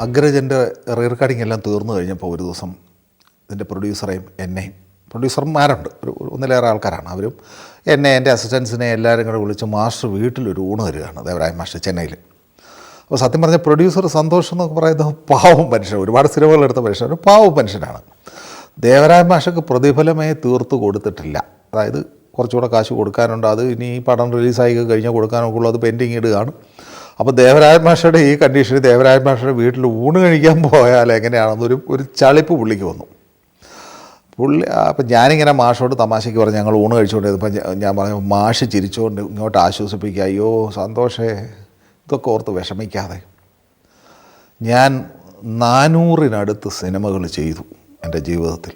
അഗ്രജൻ്റെ റീറെക്കോർഡിംഗ് എല്ലാം തീർന്നു കഴിഞ്ഞപ്പോൾ ഒരു ദിവസം ഇതിൻ്റെ പ്രൊഡ്യൂസറെയും എന്നെയും, പ്രൊഡ്യൂസർമാരുണ്ട് ഒന്നിലേറെ ആൾക്കാരാണ്, അവരും എന്നെ എൻ്റെ അസിസ്റ്റൻസിനെ എല്ലാവരും കൂടെ വിളിച്ച് മാസ്റ്റർ വീട്ടിലൊരു ഊണ് തരികയാണ് ദേവരായ മാസ്റ്റർ ചെന്നൈയിൽ. അപ്പോൾ സത്യം പറഞ്ഞാൽ പ്രൊഡ്യൂസർ സന്തോഷം എന്നൊക്കെ പറയുന്നത് പാവം മനുഷ്യൻ, ഒരുപാട് സിനിമകളെടുത്ത മനുഷ്യൻ, ഒരു പാവം മനുഷ്യനാണ്. ദേവരായ മാഷക്ക് പ്രതിഫലമേ തീർത്ത് കൊടുത്തിട്ടില്ല. അതായത് കുറച്ചുകൂടെ കാശ് കൊടുക്കാനുണ്ട്, അത് ഇനി ഈ പടം റിലീസായി കഴിഞ്ഞാൽ കൊടുക്കാനൊക്കെ ഉള്ളത് പെൻഡിങ് ഇടുകയാണ്. അപ്പോൾ ദേവരായ മാഷയുടെ ഈ കണ്ടീഷനിൽ ദേവരായ മാഷയുടെ വീട്ടിൽ ഊണ് കഴിക്കാൻ പോയാൽ എങ്ങനെയാണെന്നൊരു ചളിപ്പ് പുള്ളിക്ക് വന്നു. അപ്പം ഞാനിങ്ങനെ മാഷോട് തമാശയ്ക്ക് പറഞ്ഞ് ഞങ്ങൾ ഊണ് കഴിച്ചുകൊണ്ടിരുന്നപ്പോൾ ഞാൻ പറഞ്ഞു, മാഷ് ചിരിച്ചുകൊണ്ട് ഇങ്ങോട്ട് ആശ്വസിപ്പിക്കുക, അയ്യോ സന്തോഷേ, ഇതൊക്കെ ഓർത്ത് വിഷമിക്കാതെ, ഞാൻ 400-നടുത്ത് സിനിമകൾ ചെയ്തു എൻ്റെ ജീവിതത്തിൽ.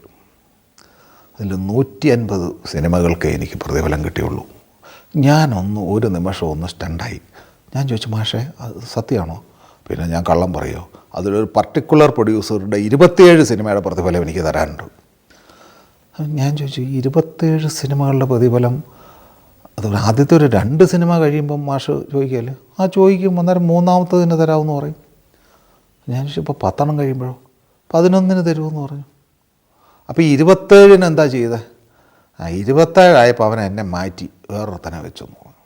അതിൽ 150 സിനിമകൾക്ക് എനിക്ക് പ്രതിഫലം കിട്ടിയുള്ളൂ. ഒരു നിമിഷം സ്റ്റണ്ടായി. ഞാൻ ചോദിച്ചു, മാഷേ അത് സത്യമാണോ? പിന്നെ ഞാൻ കള്ളം പറയുമോ? അതിലൊരു പർട്ടിക്കുലർ പ്രൊഡ്യൂസറുടെ 27 സിനിമയുടെ പ്രതിഫലം എനിക്ക് തരാനുണ്ട്. ഞാൻ ചോദിച്ചു, 27 സിനിമകളുടെ പ്രതിഫലം? അത് ആദ്യത്തെ ഒരു 2 സിനിമ കഴിയുമ്പം മാഷ് ചോദിക്കുകയല്ലേ? ചോദിക്കും. അന്നേരം 3ാമത്തതിന് തരാമെന്ന് പറയും. ഞാൻ ചോദിച്ചു, ഇപ്പോൾ 10 കഴിയുമ്പോഴോ? 11 തരുമെന്ന് പറഞ്ഞു. അപ്പോൾ 27 എന്താ ചെയ്തത്? 27 ആയപ്പോൾ അവൻ എന്നെ മാറ്റി വേറൊരുത്തനെ വെച്ചെന്ന് പറഞ്ഞു.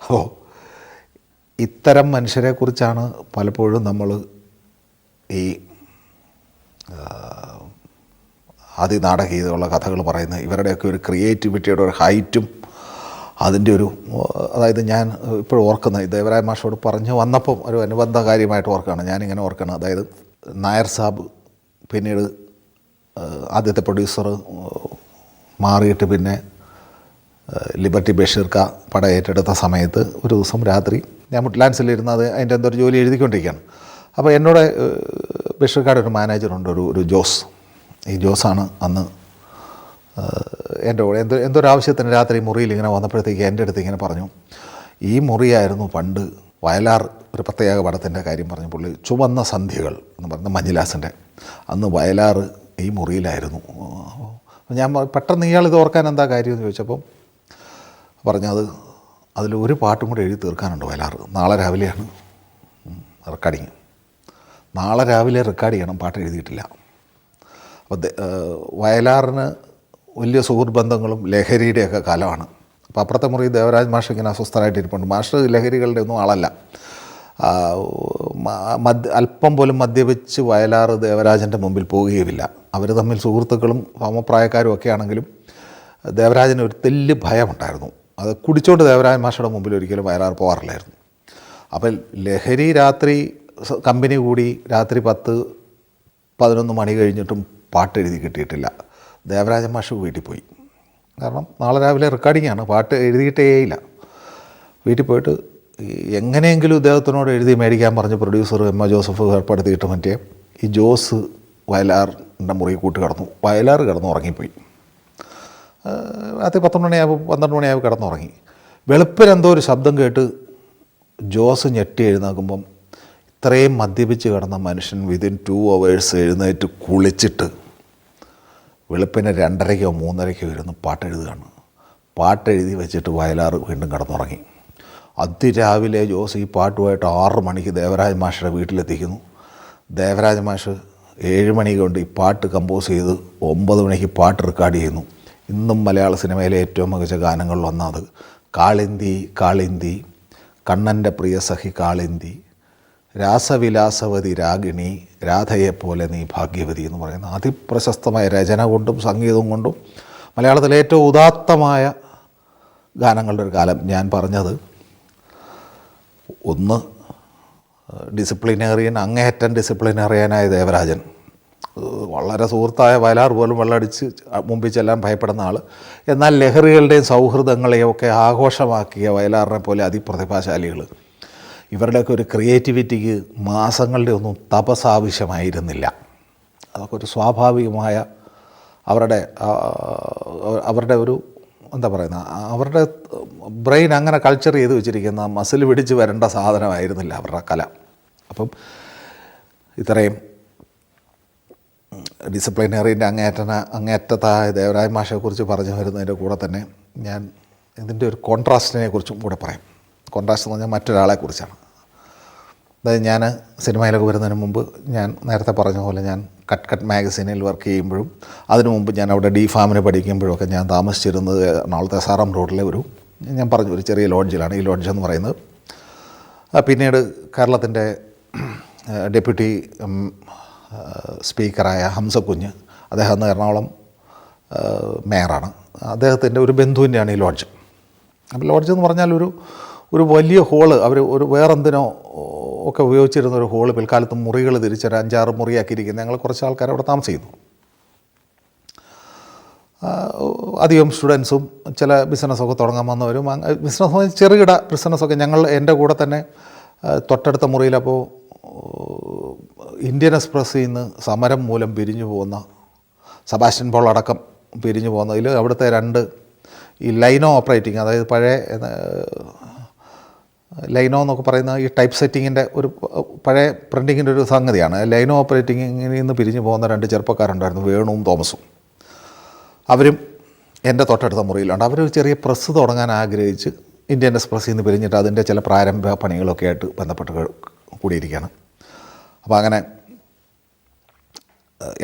അപ്പോൾ ഇത്തരം മനുഷ്യരെക്കുറിച്ചാണ് പലപ്പോഴും നമ്മൾ ഈ അതിനാടകീയതയുള്ള കഥകൾ പറയുന്നത്. ഇവരുടെയൊക്കെ ഒരു ക്രിയേറ്റിവിറ്റിയുടെ ഒരു ഹൈറ്റും അതിൻ്റെ ഒരു, അതായത് ഞാൻ ഇപ്പോഴും ഓർക്കുന്നത്, ദേവരായ മാഷോട് പറഞ്ഞു വന്നപ്പം ഒരു അനുബന്ധ കാര്യമായിട്ട് ഓർക്കുകയാണ്. ഞാനിങ്ങനെ ഓർക്കണം, അതായത് നായർ സാബ് പിന്നീട് ആദ്യത്തെ പ്രൊഡ്യൂസർ മാറിയിട്ട് പിന്നെ ലിബർട്ടി ബഷീർക്ക പടം ഏറ്റെടുത്ത സമയത്ത് ഒരു ദിവസം രാത്രി ഞാൻ മുട്ട്ലാൻഡ്സിലിരുന്ന് അതിൻ്റെ എന്തൊരു ജോലി എഴുതിക്കൊണ്ടിരിക്കുകയാണ്. അപ്പോൾ എന്നോട് ബഷീർക്കാട് ഒരു മാനേജറുണ്ട്, ഒരു ജോസ്. ഈ ജോസാണ് അന്ന് എൻ്റെ കൂടെ എന്തൊരാവശ്യത്തിന് രാത്രി മുറിയിൽ ഇങ്ങനെ വന്നപ്പോഴത്തേക്ക് എൻ്റെ അടുത്ത് ഇങ്ങനെ പറഞ്ഞു, ഈ മുറിയായിരുന്നു പണ്ട് വയലാർ ഒരു പ്രത്യേക പടത്തിൻ്റെ കാര്യം പറഞ്ഞു പുള്ളി, ചുവന്ന സന്ധ്യകൾ എന്ന് പറഞ്ഞ മഞ്ജുലാസിൻ്റെ, അന്ന് വയലാർ ഈ മുറിയിലായിരുന്നു. ഞാൻ പെട്ടെന്ന് ഇയാളിത് ഓർക്കാൻ എന്താ കാര്യമെന്ന് ചോദിച്ചപ്പം പറഞ്ഞത്, അതിലൊരു പാട്ടും കൂടെ എഴുതി തീർക്കാനുണ്ട് വയലാർ, നാളെ രാവിലെയാണ് റെക്കോർഡിങ്, നാളെ രാവിലെ റെക്കോർഡ് ചെയ്യണം, പാട്ട് എഴുതിയിട്ടില്ല. അപ്പോൾ വയലാറിന് വലിയ സുഹൃത്ത് ബന്ധങ്ങളും ലഹരിയുടെയൊക്കെ കാലമാണ്. അപ്പോൾ അപ്പുറത്തെ മുറി ദേവരാജ് മാഷ് ഇങ്ങനെ അസ്വസ്ഥനായിട്ടിരിപ്പുണ്ട്. മാഷ് ലഹരികളുടെ ഒന്നും ആളല്ല. അല്പം പോലും മദ്യപിച്ച് വയലാർ ദേവരാജൻ്റെ മുമ്പിൽ പോവുകയുമില്ല. അവർ തമ്മിൽ സുഹൃത്തുക്കളും സമപ്രായക്കാരും ഒക്കെ ആണെങ്കിലും ദേവരാജന് ഒരു തെല്ല് ഭയമുണ്ടായിരുന്നു. അത് കുടിച്ചുകൊണ്ട് ദേവരാജൻ മാഷയുടെ മുമ്പിൽ ഒരിക്കലും വയലാർ പോകാറില്ലായിരുന്നു. അപ്പം ലഹരി രാത്രി കമ്പനി കൂടി രാത്രി 10-11 മണി കഴിഞ്ഞിട്ടും പാട്ട് എഴുതി കിട്ടിയിട്ടില്ല. ദേവരാജൻ മാഷ് വീട്ടിൽ പോയി. കാരണം നാളെ രാവിലെ റെക്കോർഡിങ്ങാണ്, പാട്ട് എഴുതിയിട്ടേയില്ല. വീട്ടിൽ പോയിട്ട് എങ്ങനെയെങ്കിലും ഇദ്ദേഹത്തിനോട് എഴുതി മേടിക്കാൻ പറഞ്ഞ് പ്രൊഡ്യൂസർ എം എ ജോസഫ് ഏർപ്പെടുത്തിയിട്ട് മറ്റേ ഈ ജോസ് വയലാറിൻ്റെ മുറി കൂട്ട് കിടന്നു. വയലാർ കിടന്നു ഉറങ്ങിപ്പോയി. രാത്രി 10 മണിയാകുമ്പോൾ 12 മണിയാകുമ്പോൾ കിടന്നുറങ്ങി. വെളുപ്പിന് എന്തോ ഒരു ശബ്ദം കേട്ട് ജോസ് ഞെട്ടി എഴുന്നേൽക്കുമ്പം ഇത്രയും മദ്യപിച്ച് കിടന്ന മനുഷ്യൻ വിതിൻ 2 hours എഴുന്നേറ്റ് കുളിച്ചിട്ട് വെളുപ്പിന് 2:30-ഓ 3:30-ഓ ഇരുന്ന് പാട്ടെഴുതുകയാണ്. പാട്ടെഴുതി വെച്ചിട്ട് വയലാർ വീണ്ടും കിടന്നുറങ്ങി. അതിരാവിലെ ജോസ് ഈ പാട്ടുമായിട്ട് 6 മണിക്ക് ദേവരാജ് മാഷയുടെ വീട്ടിലെത്തിക്കുന്നു. ദേവരാജ് മാഷ് 7 മണി കൊണ്ട് ഈ പാട്ട് കമ്പോസ് ചെയ്ത് 9 മണിക്ക് പാട്ട് റെക്കോർഡ് ചെയ്യുന്നു. ഇന്നും മലയാള സിനിമയിലെ ഏറ്റവും മികച്ച ഗാനങ്ങളിലൊന്നത് കാളിന്തി കാളിന്തി, കണ്ണൻ്റെ പ്രിയസഖി കാളിന്തി, രാസവിലാസവതി രാഗിണി, രാധയെപ്പോലെ നീ ഭാഗ്യവതി എന്ന് പറയുന്ന അതിപ്രശസ്തമായ രചന കൊണ്ടും സംഗീതം കൊണ്ടും മലയാളത്തിലെ ഏറ്റവും ഉദാത്തമായ ഗാനങ്ങളുടെ ഒരു കാലം. ഞാൻ പറഞ്ഞത് ഒന്ന് ഡിസിപ്ലിനേറിയൻ, അങ്ങേയറ്റം ഡിസിപ്ലിനേറിയനായ ദേവരാജൻ, വളരെ സുഹൃത്തായ വയലാർ പോലും വെള്ളമടിച്ച് മുമ്പിൽ ചെല്ലാൻ ഭയപ്പെടുന്ന ആൾ, എന്നാൽ ലഹരികളുടെയും സൗഹൃദങ്ങളെയും ഒക്കെ ആഘോഷമാക്കിയ വയലാറിനെ പോലെ അതിപ്രതിഭാശാലികൾ. ഇവരുടെയൊക്കെ ഒരു ക്രിയേറ്റിവിറ്റിക്ക് മാസങ്ങളുടെ ഒന്നും തപസ് ആവശ്യമായിരുന്നില്ല. അതൊക്കെ ഒരു സ്വാഭാവികമായ അവരുടെ ഒരു എന്താ പറയുന്ന, അവരുടെ ബ്രെയിൻ അങ്ങനെ കൾച്ചർ ചെയ്ത് വെച്ചിരിക്കുന്ന മസിൽ പിടിച്ച് വരേണ്ട സാധനമായിരുന്നില്ല അവരുടെ കല. അപ്പം ഇത്രയും ഡിസിപ്ലിനറിൻ്റെ അങ്ങേയറ്റത്തായ ദേവരാജ മാഷയെക്കുറിച്ച് പറഞ്ഞു വരുന്നതിൻ്റെ കൂടെ തന്നെ ഞാൻ ഇതിൻ്റെ ഒരു കോൺട്രാസ്റ്റിനെ കുറിച്ചും കൂടെ പറയാം. കോൺട്രാസ്റ്റ് എന്ന് പറഞ്ഞാൽ മറ്റൊരാളെക്കുറിച്ചാണ്. അതായത് ഞാൻ സിനിമയിലൊക്കെ വരുന്നതിന് മുമ്പ് ഞാൻ നേരത്തെ പറഞ്ഞ പോലെ ഞാൻ കട്ട് മാഗസീനിൽ വർക്ക് ചെയ്യുമ്പോഴും അതിനു മുമ്പ് ഞാൻ അവിടെ DFAMന് പഠിക്കുമ്പോഴൊക്കെ ഞാൻ താമസിച്ചിരുന്നത് എറണാകുളത്തെ SRM റോഡിലെ ഞാൻ പറഞ്ഞു ഒരു ചെറിയ ലോഡ്ജിലാണ്. ഈ ലോഡ്ജ് എന്ന് പറയുന്നത് പിന്നീട് കേരളത്തിൻ്റെ ഡെപ്യൂട്ടി സ്പീക്കറായ ഹംസക്കുഞ്ഞ്, അദ്ദേഹം അന്ന് എറണാകുളം മേയറാണ്, അദ്ദേഹത്തിൻ്റെ ഒരു ബന്ധുവിൻ്റെയാണ് ഈ ലോഡ്ജ്. അപ്പോൾ ലോഡ്ജ് എന്ന് പറഞ്ഞാൽ ഒരു വലിയ ഹോള്, അവർ ഒരു വേറെന്തിനോ ഒക്കെ ഉപയോഗിച്ചിരുന്ന ഒരു ഹോള്, പിൽക്കാലത്ത് മുറികൾ തിരിച്ചൊരു 5-6 മുറിയാക്കിയിരിക്കുന്നത്. ഞങ്ങൾ കുറച്ച് ആൾക്കാർ അവിടെ താമസിക്കുന്നു. അധികം സ്റ്റുഡൻസും ചില ബിസിനസ്സൊക്കെ തുടങ്ങാൻ വന്നവരും, ബിസിനസ് ചെറുകിട ബിസിനസ്സൊക്കെ. എൻ്റെ കൂടെ തന്നെ തൊട്ടടുത്ത മുറിയിലപ്പോൾ ഇന്ത്യൻ എക്സ്പ്രസ്സിൽ നിന്ന് സമരം മൂലം പിരിഞ്ഞു പോകുന്ന സെബാസ്റ്റ്യൻ പോൾ അടക്കം പിരിഞ്ഞു പോകുന്നതിൽ അവിടുത്തെ 2 ഈ ലൈനോ ഓപ്പറേറ്റിംഗ്, അതായത് പഴയ ലൈനോ എന്നൊക്കെ പറയുന്ന ഈ ടൈപ്പ് സെറ്റിങ്ങിൻ്റെ ഒരു പഴയ പ്രിൻറ്റിങ്ങിൻ്റെ ഒരു സംഗതിയാണ്. ലൈനോ ഓപ്പറേറ്റിങ്ങിൽ നിന്ന് പിരിഞ്ഞു പോകുന്ന 2 ചെറുപ്പക്കാരുണ്ടായിരുന്നു, വേണുവും തോമസും. അവരും എൻ്റെ തൊട്ടടുത്ത മുറിയിലുണ്ട്. അവരൊരു ചെറിയ പ്രസ് തുടങ്ങാൻ ആഗ്രഹിച്ച് ഇന്ത്യൻ എക്സ്പ്രസ്സിൽ നിന്ന് പിരിഞ്ഞിട്ട് അതിൻ്റെ ചില പ്രാരംഭ പണികളൊക്കെ ആയിട്ട് ബന്ധപ്പെട്ട് കൂടിയിരിക്കുകയാണ്. അപ്പോൾ അങ്ങനെ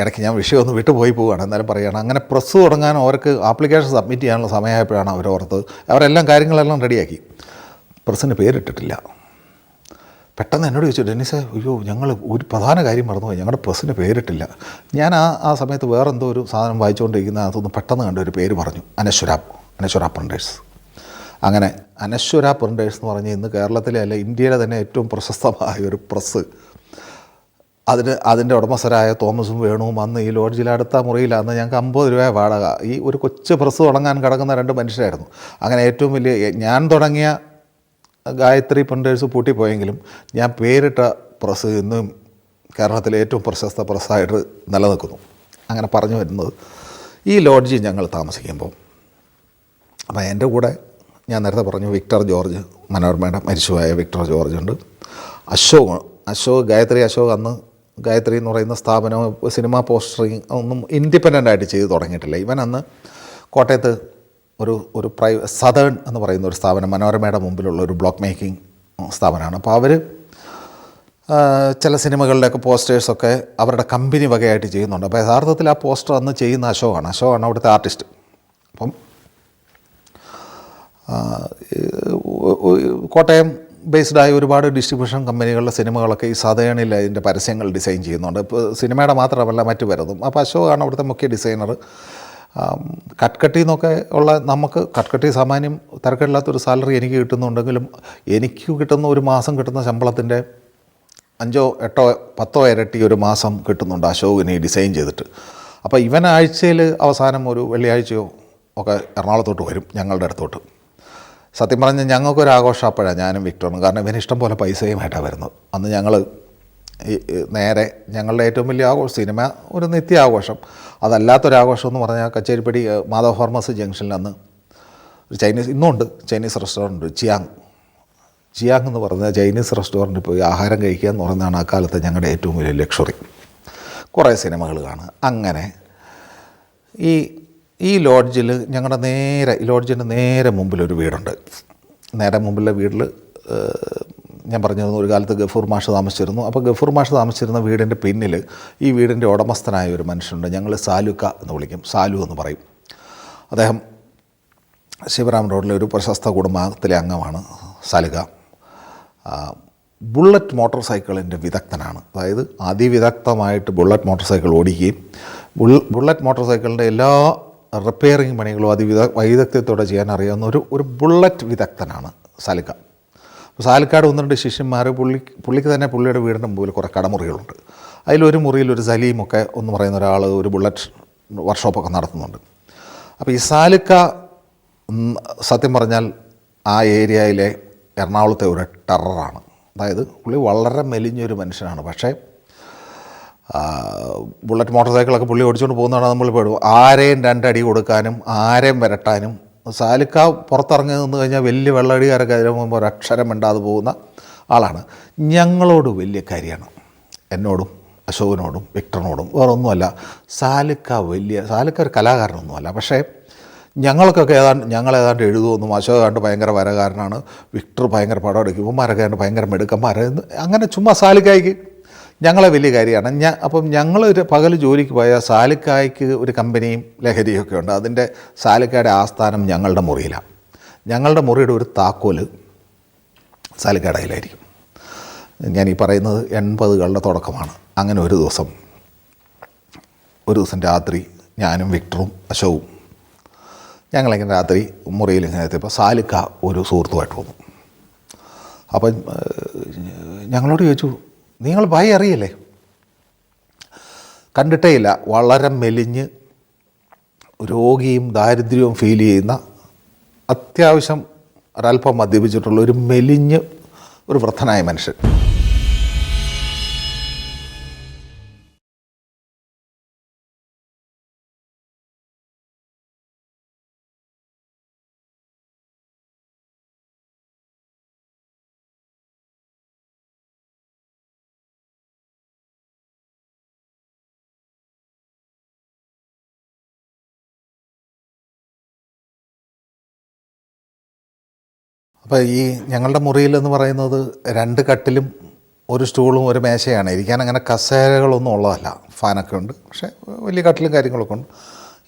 ഇടയ്ക്ക് ഞാൻ വിഷയമൊന്ന് വിട്ടുപോയി പോവുകയാണ്, എന്നാലും പറയുകയാണ്. അങ്ങനെ പ്രസ് തുടങ്ങാൻ അവർക്ക് ആപ്ലിക്കേഷൻ സബ്മിറ്റ് ചെയ്യാനുള്ള സമയമായപ്പോഴാണ് അവരോർത്തത്. അവരെല്ലാം കാര്യങ്ങളെല്ലാം റെഡിയാക്കി, പ്രസ്സിന് പേരിട്ടിട്ടില്ല. പെട്ടെന്ന് എന്നോട് ചോദിച്ചു, ഡെന്നിസേ, അയ്യോ ഞങ്ങൾ ഒരു പ്രധാന കാര്യം മറന്നുപോയി, ഞങ്ങളുടെ പ്രസ്സിന് പേരിട്ടില്ല. ഞാൻ ആ സമയത്ത് വേറെന്തോ ഒരു സാധനം വായിച്ചുകൊണ്ടിരിക്കുന്ന അതൊന്ന് പെട്ടെന്ന് കണ്ട ഒരു പേര് പറഞ്ഞു, അനശ്വര പ്രിൻറ്റേഴ്സ്. അങ്ങനെ അനശ്വര പ്രിൻറ്റേഴ്സ് എന്ന് പറഞ്ഞ് ഇന്ന് കേരളത്തിലെ അല്ല ഇന്ത്യയിലെ തന്നെ ഏറ്റവും പ്രശസ്തമായ ഒരു പ്രസ്. അതിൻ്റെ ഉടമസ്ഥരായ തോമസും വേണുവും അന്ന് ഈ ലോഡ്ജിൽ അടുത്ത മുറിയിലാണ്. ഞങ്ങൾക്ക് 50 രൂപ വാടക. ഈ ഒരു കൊച്ചു പ്രസ് തുടങ്ങാൻ കിടക്കുന്ന 2 മനുഷ്യരായിരുന്നു. അങ്ങനെ ഏറ്റവും വലിയ ഞാൻ തുടങ്ങിയ ഗായത്രി പ്രിൻറ്റേഴ്സ് പൂട്ടിപ്പോയെങ്കിലും ഞാൻ പേരിട്ട പ്രസ് ഇന്നും കേരളത്തിലെ ഏറ്റവും പ്രശസ്ത പ്രസ്സായിട്ട് നിലനിൽക്കുന്നു. അങ്ങനെ പറഞ്ഞു വരുന്നത്, ഈ ലോഡ്ജിൽ ഞങ്ങൾ താമസിക്കുമ്പോൾ അപ്പോൾ എൻ്റെ കൂടെ ഞാൻ നേരത്തെ പറഞ്ഞു വിക്ടർ ജോർജ്, മനോരമയുടെ മരിച്ചുപോയ വിക്ടർ ജോർജ് ഉണ്ട്, അശോക് ഗായത്രി അശോക്. അന്ന് ഗായത്രി എന്ന് പറയുന്ന സ്ഥാപനം സിനിമ പോസ്റ്ററിങ് ഒന്നും ഇൻഡിപെൻഡൻ്റ് ആയിട്ട് ചെയ്ത് തുടങ്ങിയിട്ടില്ല. ഇവൻ അന്ന് കോട്ടയത്ത് ഒരു സദേൺ എന്ന് പറയുന്ന ഒരു സ്ഥാപനം, മനോരമയുടെ മുമ്പിലുള്ള ഒരു ബ്ലോക്ക് മേക്കിംഗ് സ്ഥാപനമാണ്. അപ്പോൾ അവർ ചില സിനിമകളിലൊക്കെ പോസ്റ്റേഴ്സൊക്കെ അവരുടെ കമ്പനി വകയായിട്ട് ചെയ്യുന്നുണ്ട്. അപ്പോൾ യഥാർത്ഥത്തിൽ ആ പോസ്റ്റർ അന്ന് ചെയ്യുന്ന അശോകാണ് അവിടുത്തെ ആർട്ടിസ്റ്റ്. അപ്പം കോട്ടയം ബേസ്ഡായ ഒരുപാട് ഡിസ്ട്രിബ്യൂഷൻ കമ്പനികളുടെ സിനിമകളൊക്കെ ഈ സദേണിൽ അതിൻ്റെ പരസ്യങ്ങൾ ഡിസൈൻ ചെയ്യുന്നുണ്ട്. ഇപ്പോൾ സിനിമയുടെ മാത്രമല്ല മറ്റു പലതും. അപ്പോൾ അശോകാണ് അവിടുത്തെ മുഖ്യ ഡിസൈനർ. കട്ട്കട്ടി എന്നൊക്കെ ഉള്ള, നമുക്ക് കട്ട്കട്ടി സാമാന്യം തിരക്കില്ലാത്തൊരു സാലറി എനിക്ക് കിട്ടുന്നുണ്ടെങ്കിലും എനിക്ക് കിട്ടുന്ന ഒരു മാസം കിട്ടുന്ന ശമ്പളത്തിൻ്റെ 5, 8, 10 ഇരട്ടി ഒരു മാസം കിട്ടുന്നുണ്ട് അശോകിന് ഡിസൈൻ ചെയ്തിട്ട്. അപ്പോൾ ഇവൻ ആഴ്ചയിൽ അവസാനം ഒരു വെള്ളിയാഴ്ചയോ ഒക്കെ എറണാകുളത്തോട്ട് വരും, ഞങ്ങളുടെ അടുത്തോട്ട്. സത്യം പറഞ്ഞാൽ ഞങ്ങൾക്കൊരാഘോഷം അപ്പോഴാണ്, ഞാനും വിക്ടറും. കാരണം ഇവന് ഇഷ്ടം പോലെ പൈസയുമായിട്ടാണ് വരുന്നത്. അന്ന് ഞങ്ങൾ നേരെ ഞങ്ങളുടെ ഏറ്റവും വലിയ ആഘോഷം സിനിമ ഒരു നിത്യ ആഘോഷം. അതല്ലാത്തൊരാഘോഷം എന്ന് പറഞ്ഞാൽ കച്ചേരിപ്പടി മാധവ് ഫാർമസി ജംഗ്ഷനിൽ അന്ന് ഒരു ചൈനീസ്, ഇന്നുണ്ട് ചൈനീസ് റെസ്റ്റോറൻറ്റ്, ചിയാങ് എന്ന് പറഞ്ഞ ചൈനീസ് റെസ്റ്റോറൻറ്റിൽ പോയി ആഹാരം കഴിക്കുക എന്ന് പറയുന്നതാണ് ആ കാലത്തെ ഞങ്ങളുടെ ഏറ്റവും വലിയ ലക്ഷറി. കുറേ സിനിമകൾ കാണുക. അങ്ങനെ ഈ ലോഡ്ജിൽ ലോഡ്ജിൻ്റെ നേരെ മുമ്പിലൊരു വീടുണ്ട്. നേരെ മുമ്പിലെ വീട്ടിൽ ഞാൻ പറഞ്ഞത് ഒരു കാലത്ത് ഗഫൂർ മാഷ് താമസിച്ചിരുന്നു. അപ്പോൾ ഗഫൂർ മാഷ് താമസിച്ചിരുന്ന വീടിൻ്റെ പിന്നിൽ ഈ വീടിൻ്റെ ഉടമസ്ഥനായ ഒരു മനുഷ്യനുണ്ട്. ഞങ്ങൾ സാലുക്ക എന്ന് വിളിക്കും, സാലു എന്ന് പറയും. അദ്ദേഹം ശിവറാം റോഡിലെ ഒരു പ്രശസ്ത കുടുംബത്തിലെ അംഗമാണ് സാലുക്ക. ബുള്ളറ്റ് മോട്ടോർ സൈക്കിളിൻ്റെ വിദഗ്ധനാണ്. അതായത് അതിവിദഗ്ധമായിട്ട് ബുള്ളറ്റ് മോട്ടോർ സൈക്കിൾ ഓടിക്കുകയും ബുള്ളറ്റ് മോട്ടോർ സൈക്കിളിൻ്റെ എല്ലാ റിപ്പയറിങ് പണികളും വൈദഗ്ധ്യത്തോടെ ചെയ്യാൻ അറിയാവുന്ന ഒരു ബുള്ളറ്റ് വിദഗ്ധനാണ് സാലുക്ക. സാലക്കാട് 1-2 ശിഷ്യന്മാർ, പുള്ളിക്ക് തന്നെ പുള്ളിയുടെ വീടിൻ്റെ മുമ്പിൽ കുറേ കടമുറികളുണ്ട്. അതിലൊരു മുറിയിൽ ഒരു സലീമൊക്കെ എന്ന് പറയുന്ന ഒരാൾ ഒരു ബുള്ളറ്റ് വർക്ക്ഷോപ്പൊക്കെ നടത്തുന്നുണ്ട്. അപ്പോൾ ഈ സാലുക്ക സത്യം പറഞ്ഞാൽ ആ ഏരിയയിലെ എറണാകുളത്തെ ഒരു ടെററാണ്. അതായത് പുള്ളി വളരെ മെലിഞ്ഞൊരു മനുഷ്യനാണ്. പക്ഷേ ബുള്ളറ്റ് മോട്ടോർ സൈക്കിളൊക്കെ പുള്ളി ഓടിച്ചുകൊണ്ട് പോകുന്നതാണ് നമ്മൾ പെടും. ആരെയും 2 അടി കൊടുക്കാനും ആരെയും വരട്ടാനും. സാലുക്ക പുറത്തിറങ്ങി നിന്ന് കഴിഞ്ഞാൽ വലിയ വെള്ളടിക്കാരൊക്കെ അതിന് മുമ്പ് ഒരക്ഷരം മിണ്ടാതെ പോകുന്ന ആളാണ്. ഞങ്ങളോട് വലിയ കാര്യമാണ്, എന്നോടും അശോകനോടും വിക്ടറിനോടും. വേറൊന്നുമല്ല, സാലുക്ക ഒരു കലാകാരനൊന്നുമല്ല. പക്ഷേ ഞങ്ങളേതാണ്ട് എഴുതുമെന്നും അശോക് ഏതാണ്ട് ഭയങ്കര വരകാരനാണ്, വിക്ടർ ഭയങ്കര പടം എടുക്കും, ഇവന്മാരൊക്കെ ഏതാണ്ട് ഭയങ്കര മെടുക്കന്മാരെന്ന് അങ്ങനെ ചുമ്മാ സാലിക്കായ്ക്ക് ഞങ്ങളെ വലിയ കാര്യമാണ്. അപ്പം ഞങ്ങൾ പകൽ ജോലിക്ക് പോയാൽ സാലിക്കായ്ക്ക് ഒരു കമ്പനിയും ലഹരിയൊക്കെ ഉണ്ട്. അതിൻ്റെ സാലിക്കായുടെ ആസ്ഥാനം ഞങ്ങളുടെ മുറിയിലാണ്. ഞങ്ങളുടെ മുറിയുടെ ഒരു താക്കോല് സാലിക്കായുടെ കയ്യിലായിരിക്കും. ഞാൻ ഈ പറയുന്നത് 80കളുടെ തുടക്കമാണ്. അങ്ങനെ ഒരു ദിവസം രാത്രി ഞാനും വിക്ടറും അശോകും ഞങ്ങളിങ്ങനെ രാത്രി മുറിയിൽ ഇങ്ങനെ എത്തിയപ്പോൾ സാലിക്ക ഒരു സുഹൃത്തുമായിട്ട് വന്നു. അപ്പം ഞങ്ങളോട് ചോദിച്ചു, നിങ്ങൾ ഭായി അറിയില്ലേ? കണ്ടിട്ടേ ഇല്ല. വളരെ മെലിഞ്ഞ് രോഗിയും ദാരിദ്ര്യവും ഫീൽ ചെയ്യുന്ന, അത്യാവശ്യം ഒരല്പം മദ്യപിച്ചിട്ടുള്ള ഒരു മെലിഞ്ഞ് ഒരു വൃദ്ധനായ മനുഷ്യൻ. അപ്പോൾ ഈ ഞങ്ങളുടെ മുറിയിലെന്ന് പറയുന്നത് 2 കട്ടിലും ഒരു സ്റ്റൂളും ഒരു മേശയാണ്. ഇരിക്കാൻ അങ്ങനെ കസേരകളൊന്നും ഉള്ളതല്ല. ഫാനൊക്കെ ഉണ്ട്, പക്ഷേ വലിയ കട്ടിലും കാര്യങ്ങളൊക്കെ ഉണ്ട്.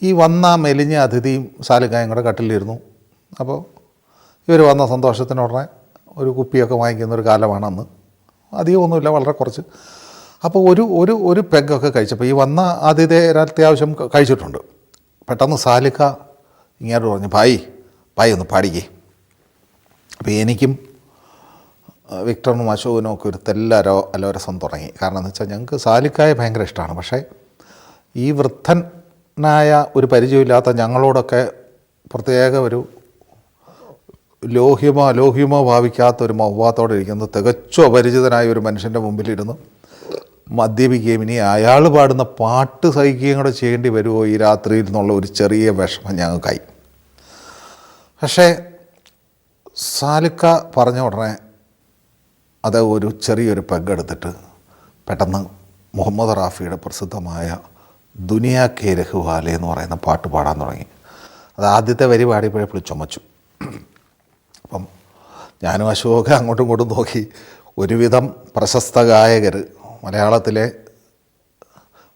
ഈ വന്ന മെലിഞ്ഞ അതിഥിയും സാലിക്കായും കൂടെ കട്ടിലിരുന്നു. അപ്പോൾ ഇവർ വന്ന സന്തോഷത്തിനുടനെ ഒരു കുപ്പിയൊക്കെ വാങ്ങിക്കുന്ന ഒരു കാലമാണ് അന്ന്. അധികമൊന്നുമില്ല, വളരെ കുറച്ച്. അപ്പോൾ ഒരു പെഗ്ഗൊക്കെ കഴിച്ചപ്പോൾ ഈ വന്ന അതിഥി അത്യാവശ്യം കഴിച്ചിട്ടുണ്ട്. പെട്ടെന്ന് സാലിക്ക ഇങ്ങോട്ട് പറഞ്ഞു, ഭായി ഒന്ന് പാടിക്കേ. അപ്പോൾ എനിക്കും വിക്ടറിനും അശോകനും ഒക്കെ ഒരു അലോരസം തുടങ്ങി. കാരണം എന്ന് വെച്ചാൽ ഞങ്ങൾക്ക് സാലിക്കായ ഭയങ്കര ഇഷ്ടമാണ്. പക്ഷേ ഈ വൃദ്ധനായ ഒരു പരിചയമില്ലാത്ത ഞങ്ങളോടൊക്കെ പ്രത്യേക ഒരു ലോഹ്യമോ ഭാവിക്കാത്ത ഒരു മൗവാത്തോടെ ഇരിക്കുന്നത് തികച്ചും അപരിചിതനായ ഒരു മനുഷ്യൻ്റെ മുമ്പിലിരുന്ന് മദ്യപിക്കുകയും ഇനി അയാൾ പാടുന്ന പാട്ട് സഹിക്കുകയും കൂടെ ചെയ്യേണ്ടി വരുമോ ഈ രാത്രിയിൽ എന്നുള്ള ഒരു ചെറിയ വിഷമം ഞങ്ങൾക്കായി. പക്ഷേ സാലിക്ക പറഞ്ഞ ഉടനെ അത് ചെറിയൊരു പെഗ്ഗെടുത്തിട്ട് പെട്ടെന്ന് മുഹമ്മദ് റാഫിയുടെ പ്രസിദ്ധമായ ദുനിയാ കെ രഘുവാലെ എന്ന് പറയുന്ന പാട്ട് പാടാൻ തുടങ്ങി. അത് ആദ്യത്തെ വരി പാടിയപ്പോഴേ ചുമച്ചു. അപ്പം ഞാനും അശോക അങ്ങോട്ടും ഇങ്ങോട്ടും നോക്കി. ഒരുവിധം പ്രശസ്ത ഗായകർ, മലയാളത്തിലെ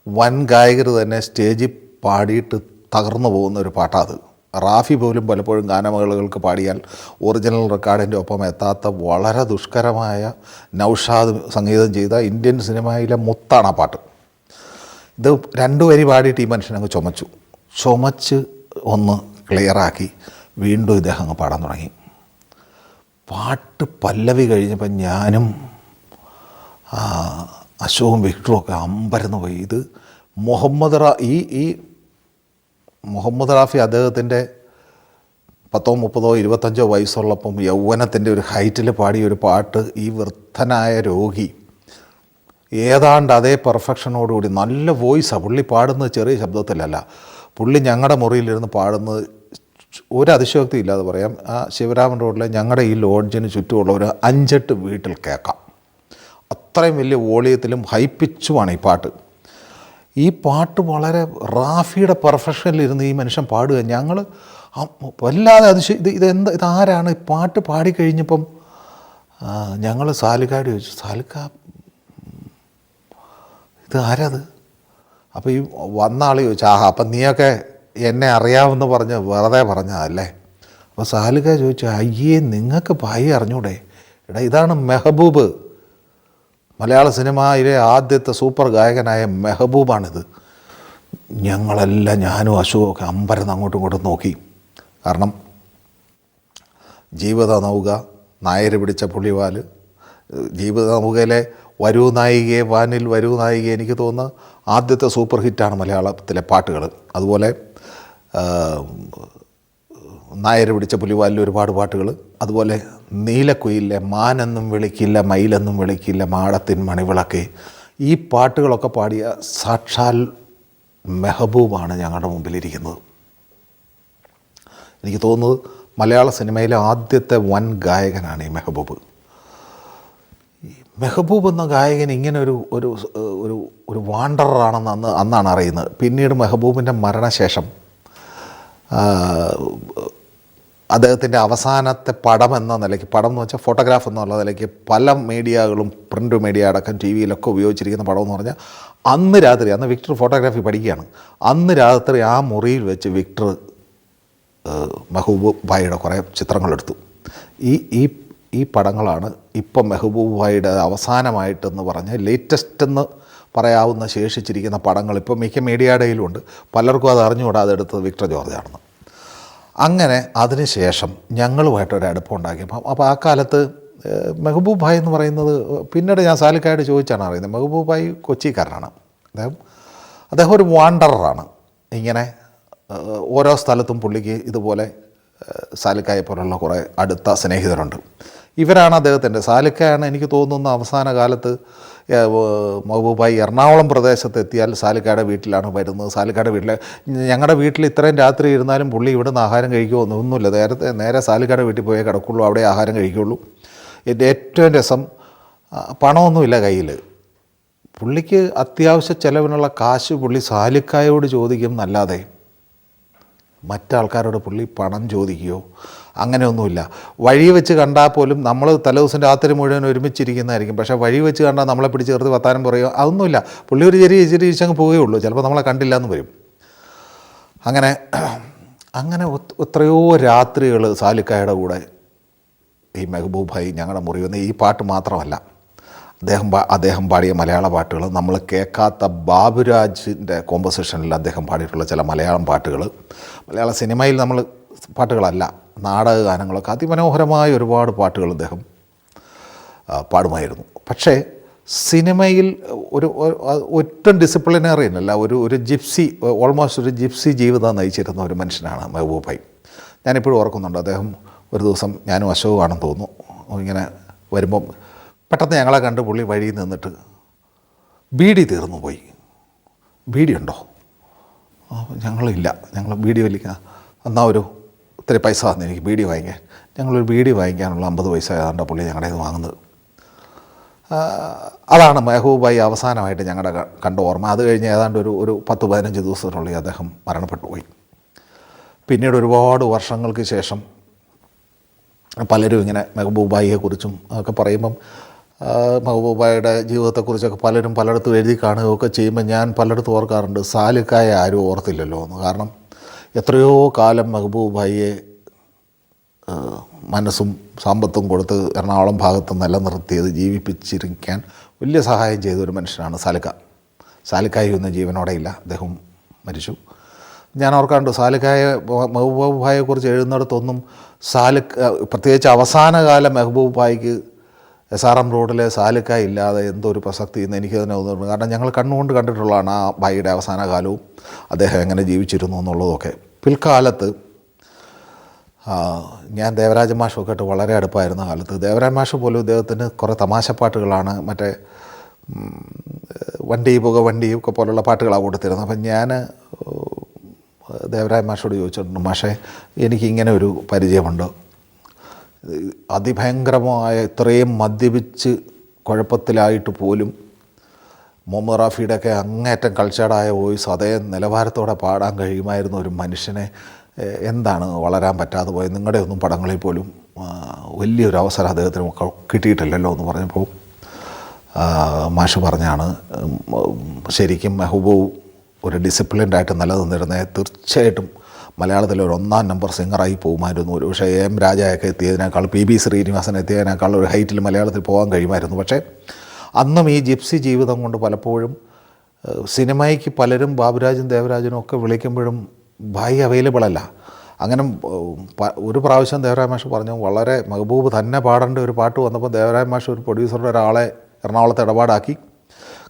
വൻ ഗായകർ തന്നെ സ്റ്റേജിൽ പാടിയിട്ട് തകർന്നു പോകുന്ന ഒരു പാട്ടാണ് അത്. റാഫി പോലും പലപ്പോഴും ഗാനമേളകൾക്ക് പാടിയാൽ ഒറിജിനൽ റെക്കോർഡിൻ്റെ ഒപ്പം എത്താത്ത വളരെ ദുഷ്കരമായ നൗഷാദ് സംഗീതം ചെയ്ത ഇന്ത്യൻ സിനിമയിലെ മുത്താണ് ആ പാട്ട്. ഇത് 2 വരി പാടിയിട്ട് ഈ മനുഷ്യനങ്ങ് ചുമച്ച് ഒന്ന് ക്ലിയറാക്കി വീണ്ടും ഇദ്ദേഹം അങ്ങ് പാടാൻ തുടങ്ങി. പാട്ട് പല്ലവി കഴിഞ്ഞപ്പോൾ ഞാനും അശോകും വിക്ടറും ഒക്കെ അമ്പരന്ന് പോയി. ഇത് മുഹമ്മദ് റാഫി അദ്ദേഹത്തിൻ്റെ 10, 30, 25 വയസ്സുള്ളപ്പം യൗവനത്തിൻ്റെ ഒരു ഹൈറ്റിൽ പാടിയ ഒരു പാട്ട് ഈ വൃദ്ധനായ രോഗി ഏതാണ്ട് അതേ പെർഫെക്ഷനോടുകൂടി, നല്ല വോയിസാണ് പുള്ളി പാടുന്നത്, ചെറിയ ശബ്ദത്തിലല്ല. പുള്ളി ഞങ്ങളുടെ മുറിയിലിരുന്ന് പാടുന്നത് ഒരു അതിശയോക്തി ഇല്ലാതെ പറയാം. ആ ശിവരാമൻ റോഡിലെ ഞങ്ങളുടെ ഈ ലോഡ്ജിന് ചുറ്റുമുള്ള ഒരു 5-8 വീട്ടിൽ കേൾക്കാം. അത്രയും വലിയ വോളിയത്തിലും ഹൈ പിച്ചുമാണ് ഈ പാട്ട്. ഈ പാട്ട് വളരെ റാഫിയുടെ പെർഫെക്ഷനിലിരുന്ന് ഈ മനുഷ്യൻ പാടുക. ഞങ്ങൾ വല്ലാതെ ഇതാരാണ് ഈ പാട്ട് പാടിക്കഴിഞ്ഞപ്പം ഞങ്ങൾ സാലിക്കായോട് ചോദിച്ചു, സാലിക്ക ഇത് ആരാത്? അപ്പോൾ ഈ വന്ന ആൾ ചോദിച്ചു, അപ്പം നീയൊക്കെ എന്നെ അറിയാമെന്ന് പറഞ്ഞ് വെറുതെ പറഞ്ഞതല്ലേ? അപ്പോൾ സാലിക്ക ചോദിച്ചു, അയ്യേ നിങ്ങൾക്ക് ഭായി അറിഞ്ഞൂടെ? എടാ ഇതാണ് മെഹബൂബ്, മലയാള സിനിമയിലെ ആദ്യത്തെ സൂപ്പർ ഗായകനായ മെഹബൂബാണിത്. ഞങ്ങളെല്ലാം, ഞാനും അശോകമൊക്കെ അമ്പരന്ന് അങ്ങോട്ടും ഇങ്ങോട്ടും നോക്കി. കാരണം ജീവിത നൗക, നായർ പിടിച്ച പുള്ളിവാല്, ജീവിത നൗകയിലെ വരൂ നായികയെ വാനിൽ വരൂ നായികയെ എനിക്ക് തോന്നുന്നു ആദ്യത്തെ സൂപ്പർ ഹിറ്റാണ് മലയാളത്തിലെ പാട്ടുകൾ. അതുപോലെ നായർ പിടിച്ച പുലിവാലിൽ ഒരുപാട് പാട്ടുകൾ. അതുപോലെ നീലക്കുയിലെ മാനെന്നും വിളിക്കില്ല മയിലെന്നും വിളിക്കില്ല മാടത്തിൻ മണിവിളക്കെ, ഈ പാട്ടുകളൊക്കെ പാടിയ സാക്ഷാൽ മെഹബൂബാണ് ഞങ്ങളുടെ മുമ്പിലിരിക്കുന്നത്. എനിക്ക് തോന്നുന്നത് മലയാള സിനിമയിലെ ആദ്യത്തെ വൻ ഗായകനാണ് ഈ മെഹബൂബ്. ഈ മെഹബൂബ് എന്ന ഗായകൻ ഇങ്ങനെ ഒരു ഒരു ഒരു ഒരു വാണ്ടറാണെന്ന് അന്നാണ് അറിയുന്നത്. പിന്നീട് മെഹബൂബിൻ്റെ മരണശേഷം അദ്ദേഹത്തിൻ്റെ അവസാനത്തെ പടം എന്ന നിലയ്ക്ക്, പടം എന്ന് വെച്ചാൽ ഫോട്ടോഗ്രാഫ് എന്നുള്ള നിലയ്ക്ക് പല മീഡിയകളും പ്രിൻ്റ് മീഡിയ അടക്കം ടി വിയിലൊക്കെ ഉപയോഗിച്ചിരിക്കുന്ന പടം എന്ന് പറഞ്ഞാൽ അന്ന് രാത്രി, അന്ന് വിക്ടർ ഫോട്ടോഗ്രാഫി പഠിക്കുകയാണ്, അന്ന് രാത്രി ആ മുറിയിൽ വെച്ച് വിക്ടർ മെഹബൂബ് ഭായിയുടെ കുറേ ചിത്രങ്ങളെടുത്തു. ഈ പടങ്ങളാണ് ഇപ്പം മെഹബൂബ് ഭായിയുടെ അവസാനമായിട്ടെന്ന് പറഞ്ഞ് ലേറ്റസ്റ്റ് എന്ന് പറയാവുന്ന ശേഷിച്ചിരിക്കുന്ന പടങ്ങൾ ഇപ്പം മിക്ക മീഡിയയുടെയിലുണ്ട്. പലർക്കും അത് അറിഞ്ഞുകൂടാ അതെടുത്തത് വിക്ടർ ജോർജാണെന്ന്. അങ്ങനെ അതിനുശേഷം ഞങ്ങളുമായിട്ടൊരു അടുപ്പമുണ്ടാക്കിയപ്പം, അപ്പോൾ ആ കാലത്ത് മെഹബൂബ് ഭായ് എന്ന് പറയുന്നത് പിന്നീട് ഞാൻ സാലിക്കായോട് ചോദിച്ചാണ് അറിയുന്നത്. മെഹബൂബ് ഭായ് കൊച്ചിക്കാരനാണ്. അദ്ദേഹം ഒരു വാണ്ടറാണ്. ഇങ്ങനെ ഓരോ സ്ഥലത്തും പുള്ളിക്ക് ഇതുപോലെ സാലിക്കായെ പോലുള്ള കുറേ അടുത്ത സ്നേഹിതരുണ്ട്. ഇവരാണ് അദ്ദേഹത്തിൻ്റെ, സാലിക്കയാണ് എനിക്ക് തോന്നുന്ന അവസാന കാലത്ത് മെഹബൂബ് ഭായ് എറണാകുളം പ്രദേശത്ത് എത്തിയാൽ സാലിക്കയുടെ വീട്ടിലാണ് വരുന്നത്. സാലിക്കയുടെ വീട്ടിൽ, ഞങ്ങളുടെ വീട്ടിൽ ഇത്രയും രാത്രി ഇരുന്നാലും പുള്ളി ഇവിടുന്ന് ആഹാരം കഴിക്കുമോ ഒന്നുമില്ല, നേരെ സാലിക്കയുടെ വീട്ടിൽ പോയേ കിടക്കുള്ളൂ, അവിടെ ആഹാരം കഴിക്കുള്ളൂ. എൻ്റെ ഏറ്റവും രസം, പണമൊന്നുമില്ല കയ്യിൽ. പുള്ളിക്ക് അത്യാവശ്യ ചിലവിനുള്ള കാശ് പുള്ളി സാലിക്കായോട് ചോദിക്കും എന്നല്ലാതെ മറ്റാൾക്കാരോട് പുള്ളി പണം ചോദിക്കുകയോ അങ്ങനെയൊന്നുമില്ല. വഴി വെച്ച് കണ്ടാൽ പോലും നമ്മൾ തലേദിവസം രാത്രി മുഴുവൻ ഒരുമിച്ചിരിക്കുന്നതായിരിക്കും, പക്ഷേ വഴി വെച്ച് കണ്ടാൽ നമ്മളെ പിടിച്ച് ചേർത്ത് വർത്താനം പറയുക അതൊന്നുമില്ല. പുള്ളി ഒരു ചെറിയ ഇരിച്ചങ്ങ് പോവുകയുള്ളൂ, ചിലപ്പോൾ നമ്മളെ കണ്ടില്ല എന്ന് വരും. അങ്ങനെ എത്രയോ രാത്രികൾ സാലിക്കായുടെ കൂടെ ഈ മെഹബൂബ് ഭായ് ഞങ്ങളുടെ മുറി വന്ന്, ഈ പാട്ട് മാത്രമല്ല, അദ്ദേഹം പാടിയ മലയാള പാട്ടുകൾ, നമ്മൾ കേൾക്കാത്ത ബാബുരാജിൻ്റെ കോമ്പോസിഷനിൽ അദ്ദേഹം പാടിയിട്ടുള്ള ചില മലയാളം പാട്ടുകൾ, മലയാള സിനിമയിൽ നമ്മൾ പാട്ടുകളല്ല, നാടക ഗാനങ്ങളൊക്കെ അതിമനോഹരമായ ഒരുപാട് പാട്ടുകൾ അദ്ദേഹം പാടുമായിരുന്നു. പക്ഷേ സിനിമയിൽ ഒട്ടും ഡിസിപ്ലിനറിയൻ അല്ല, ഒരു ജിപ്സി, ഓൾമോസ്റ്റ് ഒരു ജിപ്സി ജീവിതം നയിച്ചിരുന്ന ഒരു മനുഷ്യനാണ് മെഹബൂബ് ഭായ്. ഞാനിപ്പോഴും ഓർക്കുന്നുണ്ട്, അദ്ദേഹം ഒരു ദിവസം, ഞാനും അശോകാണെന്ന് തോന്നുന്നു, ഇങ്ങനെ വരുമ്പം പെട്ടെന്ന് ഞങ്ങളെ കണ്ട് പുള്ളി വഴിയിൽ നിന്നിട്ട് ബീഡി തീർന്നു പോയി, ബീഡി ഉണ്ടോ? ഞങ്ങളില്ല, ഞങ്ങൾ ബീഡി വലിക്കുക, എന്നാൽ ഇത്തിരി പൈസ തന്നു എനിക്ക് ബീഡി വാങ്ങിക്കാൻ. ഞങ്ങളൊരു ബീഡി വാങ്ങിക്കാനുള്ള 50 പൈസ ഏതാണ്ട് പുള്ളി ഞങ്ങളുടെ ഇത് വാങ്ങുന്നത്. അതാണ് മെഹബൂബ് ഭായ് അവസാനമായിട്ട് ഞങ്ങളുടെ കണ്ട ഓർമ്മ. അത് കഴിഞ്ഞ് ഏതാണ്ട് ഒരു 10-15 ദിവസത്തിനുള്ളിൽ അദ്ദേഹം മരണപ്പെട്ടു പോയി. പിന്നീട് ഒരുപാട് വർഷങ്ങൾക്ക് ശേഷം പലരും ഇങ്ങനെ മെഹബൂബ് ഭായിയെക്കുറിച്ചും ഒക്കെ പറയുമ്പം, മെഹബൂബ് ഭായിയുടെ ജീവിതത്തെക്കുറിച്ചൊക്കെ പലരും പലയിടത്തും എഴുതി കാണുകയൊക്കെ ചെയ്യുമ്പോൾ ഞാൻ പലയിടത്തും ഓർക്കാറുണ്ട്, സാലിക്കായെ ആരും ഓർത്തില്ലല്ലോ എന്ന്. കാരണം എത്രയോ കാലം മെഹബൂബ് ഭായിയെ മനസ്സും സമ്പത്തും കൊടുത്ത് എറണാകുളം ഭാഗത്ത് നിലനിർത്തിയത്, ജീവിപ്പിച്ചിരിക്കാൻ വലിയ സഹായം ചെയ്ത ഒരു മനുഷ്യനാണ് സാലിക്കായി ഒന്നും ജീവനോടെ ഇല്ല, അദ്ദേഹം മരിച്ചു. ഞാൻ ഓർക്കാറുണ്ട്, മെഹബൂബ് ഭായിയെക്കുറിച്ച് എഴുതുന്നിടത്തൊന്നും പ്രത്യേകിച്ച് അവസാന കാലം മെഹബൂബ് ഭായിക്ക് SRM റോഡിലെ സാലിക്കായ ഇല്ലാതെ എന്തോ ഒരു പ്രസക്തി എന്ന് എനിക്ക് തന്നെ തോന്നുന്നു. കാരണം ഞങ്ങൾ കണ്ണുകൊണ്ട് കണ്ടിട്ടുള്ളതാണ് ആ ഭായിയുടെ അവസാന കാലവും അദ്ദേഹം എങ്ങനെ ജീവിച്ചിരുന്നു എന്നുള്ളതൊക്കെ. പിൽക്കാലത്ത് ഞാൻ ദേവരാജ മാഷൊക്കെ ആയിട്ട് വളരെ അടുപ്പായിരുന്ന കാലത്ത്, ദേവരാജ മാഷ് പോലും ഇദ്ദേഹത്തിന് കുറേ തമാശപ്പാട്ടുകളാണ്, മറ്റേ വണ്ടി പുക വണ്ടി ഒക്കെ പോലുള്ള പാട്ടുകളാണ് കൊടുത്തിരുന്നത്. അപ്പം ഞാൻ ദേവരാജ മാഷോട് ചോദിച്ചിട്ടുണ്ട്, മാഷേ എനിക്കിങ്ങനെ ഒരു പരിചയമുണ്ട്, അതിഭയങ്കരമായ ഇത്രയും മദ്യപിച്ച് കുഴപ്പത്തിലായിട്ട് പോലും മുഹമ്മദ് റാഫിയുടെയൊക്കെ അങ്ങേറ്റം കൾച്ചേർഡായ വോയിസ് അതേ നിലവാരത്തോടെ പാടാൻ കഴിയുമായിരുന്ന ഒരു മനുഷ്യനെ എന്താണ് വളരാൻ പറ്റാതെ പോയത്? നിങ്ങളുടെ ഒന്നും പടങ്ങളിൽ പോലും വലിയൊരു അവസരം അദ്ദേഹത്തിന് കിട്ടിയിട്ടില്ലല്ലോ എന്ന് പറഞ്ഞപ്പോൾ മാഷ് പറഞ്ഞാണ്, ശരിക്കും മെഹബൂബ് ഒരു ഡിസിപ്ലിൻഡായിട്ട് നിലനിന്നിരുന്നത് തീർച്ചയായിട്ടും മലയാളത്തിലെ ഒരു 1-ാം നമ്പർ സിംഗറായി പോകുമായിരുന്നു. ഒരു പക്ഷേ AM രാജയൊക്കെ എത്തിയതിനേക്കാൾ, PB ശ്രീനിവാസൻ എത്തിയതിനേക്കാൾ ഒരു ഹൈറ്റിൽ മലയാളത്തിൽ പോകാൻ കഴിയുമായിരുന്നു. പക്ഷേ അന്നും ഈ ജിപ്സി ജീവിതം കൊണ്ട് പലപ്പോഴും സിനിമയ്ക്ക് പലരും ബാബുരാജും ദേവരാജനും ഒക്കെ വിളിക്കുമ്പോഴും ഭായ് അവൈലബിൾ അല്ല. അങ്ങനെ ഒരു പ്രാവശ്യം ദേവരാജ മാഷ് പറഞ്ഞു, വളരെ മെഹബൂബ് തന്നെ പാടേണ്ട ഒരു പാട്ട് വന്നപ്പോൾ ദേവരാജ മാഷ് ഒരു പ്രൊഡ്യൂസറുടെ ഒരാളെ എറണാകുളത്ത് ഇടപാടാക്കി,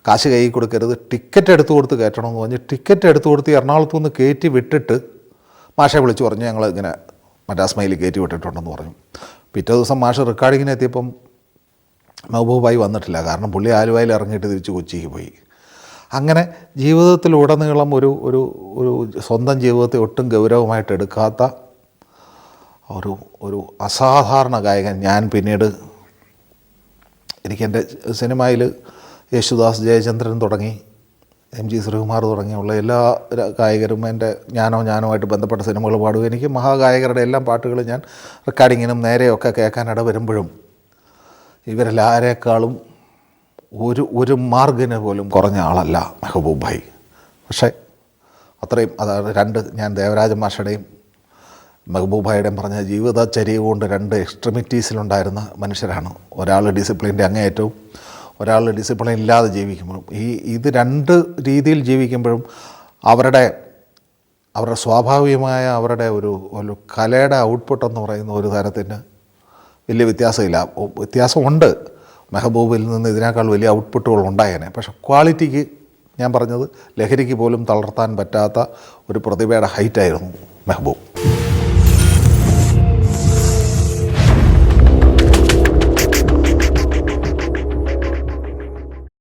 കാശ് കൈ കൊടുക്കരുത്, ടിക്കറ്റ് എടുത്തു കൊടുത്ത് കയറ്റണമെന്ന് പറഞ്ഞ് ടിക്കറ്റ് എടുത്തു കൊടുത്ത് എറണാകുളത്തു നിന്ന് കയറ്റി വിട്ടിട്ട് മാഷെ വിളിച്ച് പറഞ്ഞു, ഞങ്ങൾ ഇങ്ങനെ മദ്രാസ്മയിൽ കയറ്റി വിട്ടിട്ടുണ്ടെന്ന് പറഞ്ഞു. പിറ്റേ ദിവസം മാഷ് റെക്കോർഡിങ്ങിന് എത്തിയപ്പം മെഹബൂബ് ഭായ് വന്നിട്ടില്ല. കാരണം പുള്ളി ആലുവയിൽ ഇറങ്ങിയിട്ട് തിരിച്ച് കൊച്ചിക്ക് പോയി. അങ്ങനെ ജീവിതത്തിലുടനീളം ഒരു സ്വന്തം ജീവിതത്തെ ഒട്ടും ഗൗരവമായിട്ട് എടുക്കാത്ത ഒരു അസാധാരണ ഗായകൻ. ഞാൻ പിന്നീട് എനിക്കെൻ്റെ സിനിമയിൽ യേശുദാസ്, ജയചന്ദ്രൻ തുടങ്ങി MG ശ്രീകുമാർ തുടങ്ങിയുള്ള എല്ലാ ഗായകരും എൻ്റെ ഞാനുമായിട്ട് ബന്ധപ്പെട്ട സിനിമകൾ പാടും. എനിക്ക് മഹാഗായകരുടെ എല്ലാം പാട്ടുകൾ ഞാൻ റെക്കോർഡിങ്ങിനും നേരെയൊക്കെ കേൾക്കാനിട വരുമ്പോഴും ഇവരെല്ലാവരേക്കാളും ഒരു മാർഗിന് പോലും കുറഞ്ഞ ആളല്ല മെഹബൂബ് ഭായി. പക്ഷേ അത്രയും അതാണ് ഞാൻ ദേവരാജ മാഷയുടെയും മെഹബൂബ് ഭായിയുടെയും പറഞ്ഞ ജീവിതചര്യ കൊണ്ട് 2 എക്സ്ട്രിമിറ്റീസിലുണ്ടായിരുന്ന മനുഷ്യരാണ്. ഒരാൾ ഡിസിപ്ലിൻ്റെ അങ്ങേയറ്റവും ഒരാൾ ഡിസിപ്ലിൻ ഇല്ലാതെ ജീവിക്കുമ്പോഴും ഇത് 2 രീതിയിൽ ജീവിക്കുമ്പോഴും അവരുടെ സ്വാഭാവികമായ അവരുടെ ഒരു കലയുടെ ഔട്ട്പുട്ട് എന്ന് പറയുന്ന ഒരു തരത്തിന് വലിയ വ്യത്യാസമുണ്ട്. മെഹബൂബിൽ നിന്ന് ഇതിനേക്കാൾ വലിയ ഔട്ട്പുട്ടുകൾ ഉണ്ടായേനെ. പക്ഷേ ക്വാളിറ്റിക്ക് ഞാൻ പറഞ്ഞത് ലഹരിക്ക് പോലും തളർത്താൻ പറ്റാത്ത ഒരു പ്രതിഭയുടെ ഹൈറ്റായിരുന്നു മെഹബൂബ്.